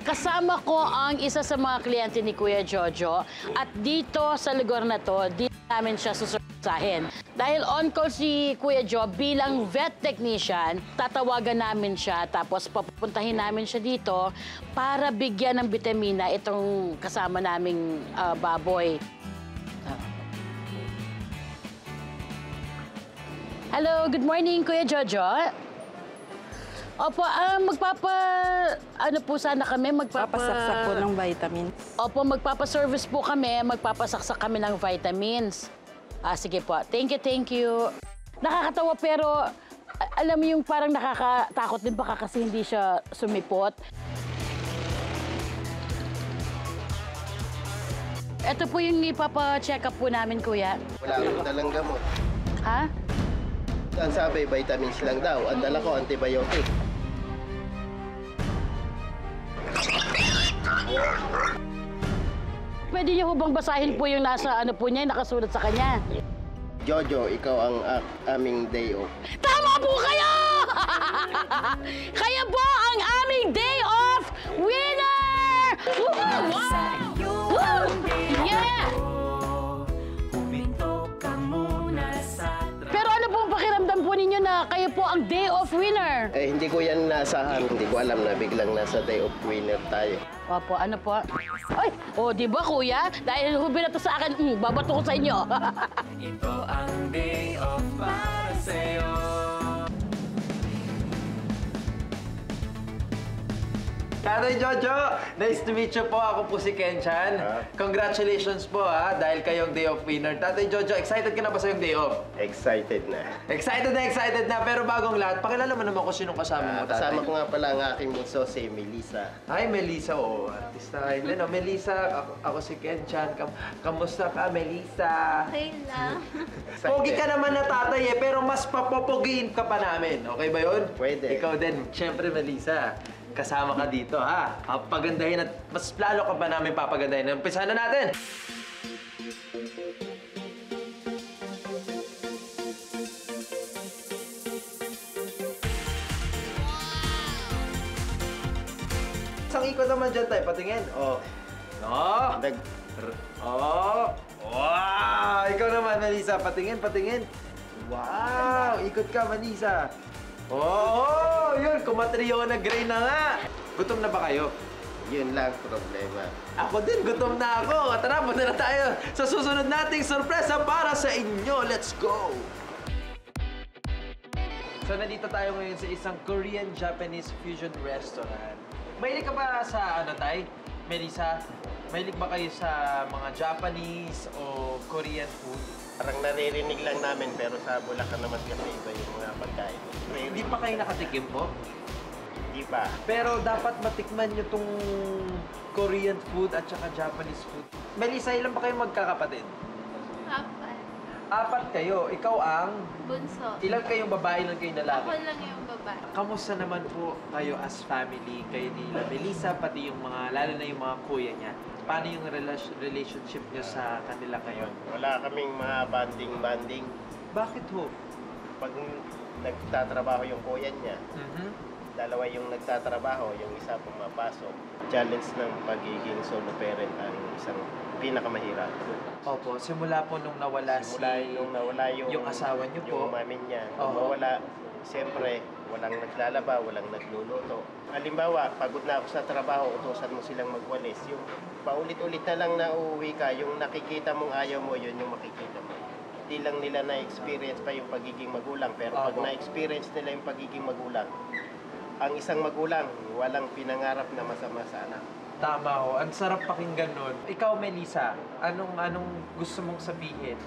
Kasama ko ang isa sa mga kliyente ni Kuya Jojo at dito sa lugar na to, di namin siya susursahin. Dahil on-call si Kuya Jo bilang vet technician, tatawagan namin siya tapos papuntahin namin siya dito para bigyan ng bitamina itong kasama naming baboy. Hello, good morning Kuya Jojo. Opo, ano po sana kami, Papasaksak po ng vitamins. Opo, magpapaservice po kami, magpapasaksak kami ng vitamins. Sige po. Thank you. Nakakatawa pero, alam mo yung parang nakakatakot din baka kasi hindi siya sumipot. Ito po yung ipapa-check up po namin, Kuya. Wala akong dalang gamot. Ha? Ang sabi, vitamins lang daw. Ang dala ko, antibiotic. Pwede niyo bang basahin po yung nasa ano po niya, yung nakasulat sa kanya? Jojo, ikaw ang aming day off. Tama po kayo! Kaya po ang aming day off winner! Wow! Yeah! Pero ano pong pakiramdam po ninyo na kayo po ang day off winner? Hindi ko yan nasahan. Hindi ko alam na biglang nasa day off winner tayo. Opo, ano po? Ay, di ba kuya? Dahil hubi na to sa akin, babato ko sa inyo. Ito ang day off para sa'yo. Tatay Jojo, nice to meet you po. Ako po si Ken-chan. Congratulations po dahil kayong day off winner. Tatay Jojo, excited ka na ba sa yung day off? Excited na. Excited na. Pero bagong lahat, pakilala mo naman kung sinong kasama mo, tatay. Kasama ko nga pala ang aking bunso, si Melissa. Hi, Melissa. Artista kayo. No, Melissa, ako si Ken-chan. Kamusta ka, Melissa? Okay lang. Pogi ka naman na tatay pero mas papopogiin ka pa namin. Okay ba yun? Pwede. Ikaw din. Siyempre, Melissa, kasama ka dito, ha? Papagandahin at mas lalo ka pa namin papagandahin. Umpisa na natin! Isang ikot naman dyan tayo. Patingin. No! Wow! Ikaw naman, Melissa. Patingin. Wow! Ikot ka, Melissa. Yun! Kumatriona gray na nga. Gutom na ba kayo? Yun lang problema. Ako din, gutom na ako. Tara, punta na tayo sa susunod nating sorpresa para sa inyo. Let's go! So, nandito tayo ngayon sa isang Korean-Japanese fusion restaurant. Mahilig ka ba sa Tay? Melissa? Mahilig ba kayo sa mga Japanese o Korean food? Parang naririnig lang namin pero sa Bulacan naman kasi iba yung mga pagkain. Hindi pa kayo nakatikim po? Hindi pa. Pero dapat matikman nyo tong Korean food at saka Japanese food. Melissa, ilan ba kayo magkakapatid? Apat kayo. Ikaw ang? Bunso. Ilan kayong babae, ilan kayong lalaki? Ako lang yung babae. Kamusta naman po kayo as family? Kayo ni Melissa, pati yung mga, lalo na yung mga kuya niya. Paano yung relationship niyo sa kanila ngayon? Wala kaming mga banding. Bakit ho? Pag nagtatrabaho yung kuya niya, dalawa yung nagtatrabaho, yung isa pumapasok. Challenge ng pagiging solo parent ang isang pinakamahirap. Opo, simula po nung nawala nung nawala yung asawa niyo po. Yung mami niya. Nung nawala, siyempre, walang naglalaba, walang nagluluto. Halimbawa, pagod na ako sa trabaho, utusan mo silang magwalis. Yung paulit-ulit na lang na uuwi ka, yung nakikita mong ayaw mo, yun yung makikita mo. Hindi lang nila na-experience pa yung pagiging magulang. Pero pag na-experience nila yung pagiging magulang, ang isang magulang, walang pinangarap na masama sa anak. Tama ho. Ang sarap pakinggan nun. Ikaw, Melissa, anong gusto mong sabihin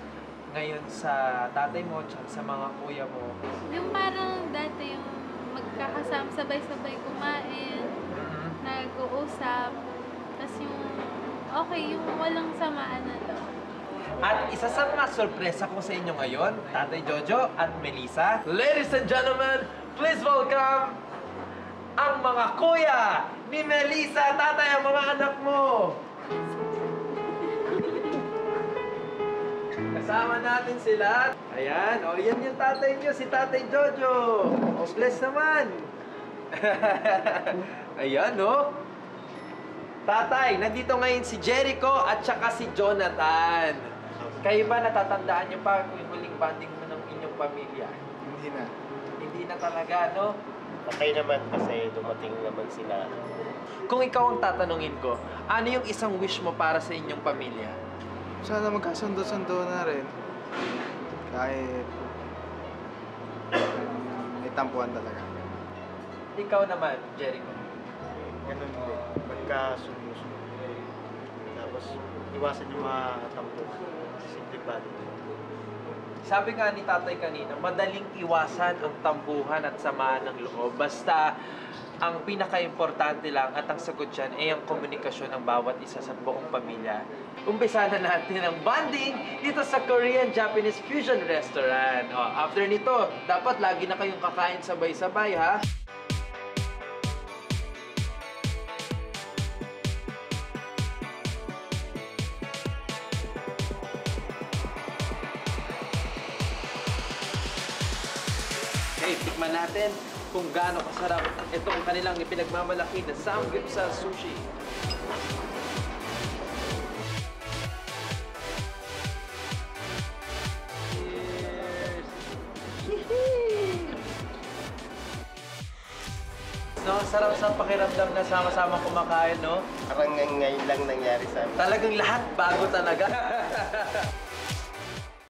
ngayon sa tatay mo at sa mga kuya mo? Yung parang dati yung magkakasama, sabay-sabay kumain, nag-uusap, tapos yung yung walang samaan na loob. At isa sa mga sorpresa ko sa inyo ngayon, Tatay Jojo at Melissa. Ladies and gentlemen, please welcome ang mga kuya ni Melissa. Tatay, ang mga anak mo. Kasama natin sila. Ayan, yan yung tatay niyo, si Tatay Jojo. Bless naman. Ayan, Tatay, nandito ngayon si Jericho at saka si Jonathan. Kayo ba natatandaan niyo pa yung huling bonding mo ng inyong pamilya? Hindi na. Hindi na talaga, no? Okay naman kasi dumating naman sila. Kung ikaw ang tatanungin ko, ano yung isang wish mo para sa inyong pamilya? Sana magkasundo-sundo na rin. Kahit may tampuhan talaga. Ikaw naman, Jericho. Ganun din. Pagka-sundo-sundo. Tapos, iwasan yung mga tampuhan. Simple body. Sabi nga ni tatay kanina, madaling iwasan ang tampuhan at samaan ng loob. Basta, ang pinaka-importante lang at ang sagot dyan ay ang komunikasyon ng bawat isa sa buong pamilya. Umpisa na natin ang bonding dito sa Korean-Japanese Fusion Restaurant. O, after nito, dapat lagi na kayong kakain sabay-sabay, ha? Okay, tikman natin kung gaano kasarap itong kanilang ipinagmamalaki na Samgyeopsal sushi. Cheers! No, sarap sa pakiramdam na sama-sama kumakain, no? Parang ngayon lang nangyari sa amin. Talagang lahat bago talaga.